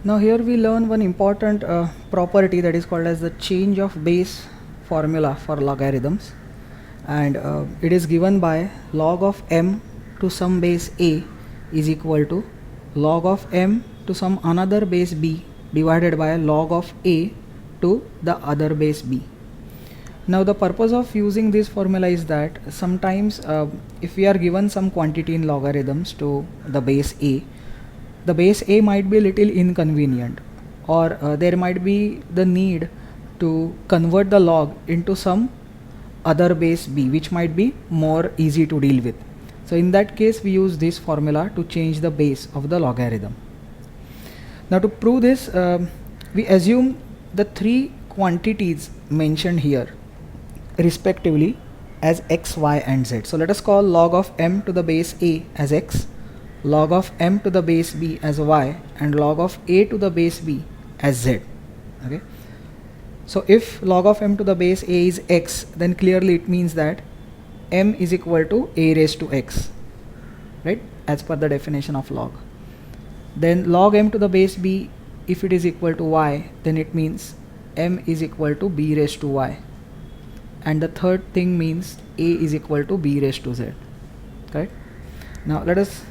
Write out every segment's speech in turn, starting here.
Now here we learn one important property that is called as the change of base formula for logarithms, and it is given by log of m to some base a is equal to log of m to some another base b divided by log of a to the other base b. Now the purpose of using this formula is that sometimes if we are given some quantity in logarithms to the base a, the base a might be little inconvenient, or there might be the need to convert the log into some other base b which might be more easy to deal with. So in that case we use this formula to change the base of the logarithm. Now to prove this, we assume the three quantities mentioned here respectively as x, y and z. So let us call log of m to the base a as x, log of m to the base b as y, and log of a to the base b as z. Okay. So if log of m to the base a is x, then clearly it means that m is equal to a raised to x, right, as per the definition of log. Then log m to the base b, if it is equal to y, then it means m is equal to b raised to y, and the third thing means a is equal to b raised to z. Correct. Now let us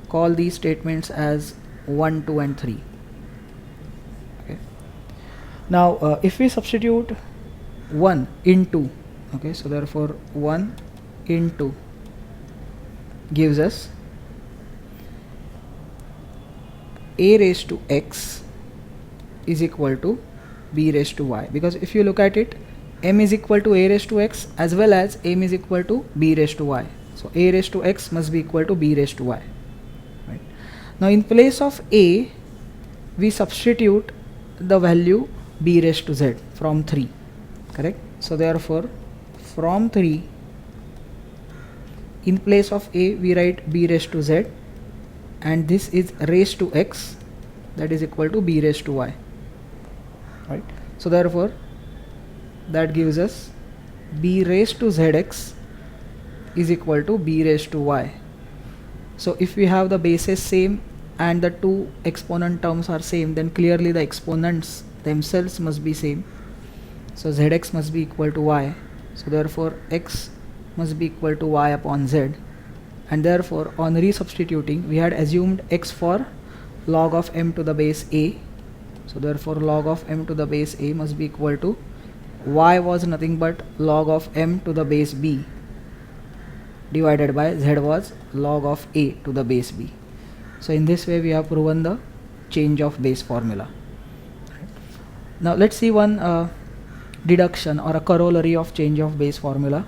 call these statements as 1, 2 and 3. Okay. Now if we substitute 1 in 2, okay, so therefore 1 in 2 gives us a raised to x is equal to b raised to y, because if you look at it, m is equal to a raised to x as well as m is equal to b raised to y. So a raised to x must be equal to b raised to y. Right. Now in place of a, we substitute the value b raised to z from 3. Correct. So therefore from 3, in place of a we write b raised to z, and this is raised to x, that is equal to b raised to y. Right. So therefore that gives us b raised to zx is equal to b raised to y. So if we have the bases same and the two exponent terms are same, then clearly the exponents themselves must be same. So zx must be equal to y. So therefore x must be equal to y upon z, and therefore on resubstituting we had assumed x for log of m to the base a. So therefore log of m to the base a must be equal to y was nothing but log of m to the base b divided by z was log of a to the base b. So in this way we have proven the change of base formula. Now let's see one deduction or a corollary of change of base formula,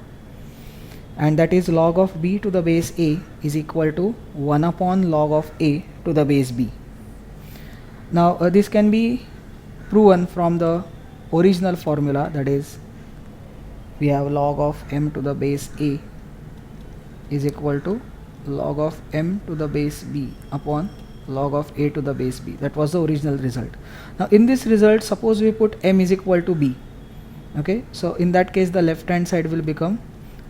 and that is log of b to the base a is equal to 1 upon log of a to the base b. Now this can be proven from the original formula, that is we have log of m to the base a is equal to log of m to the base b upon log of a to the base b. That was the original result. Now in this result, suppose we put m is equal to b. Okay, so in that case the left hand side will become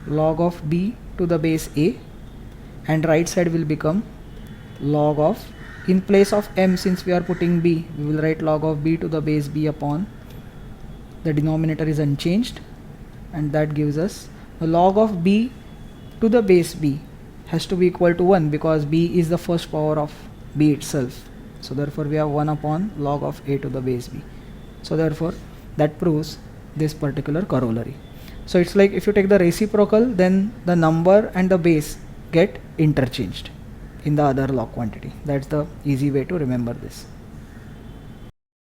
log of b to the base a, and right side will become log of, in place of m, since we are putting b, we will write log of b to the base b upon, the denominator is unchanged, and that gives us the log of b to the base b has to be equal to 1 because b is the first power of b itself. So therefore we have 1 upon log of a to the base b. So therefore that proves this particular corollary. So it's like if you take the reciprocal, then the number and the base get interchanged in the other log quantity. That's the easy way to remember this.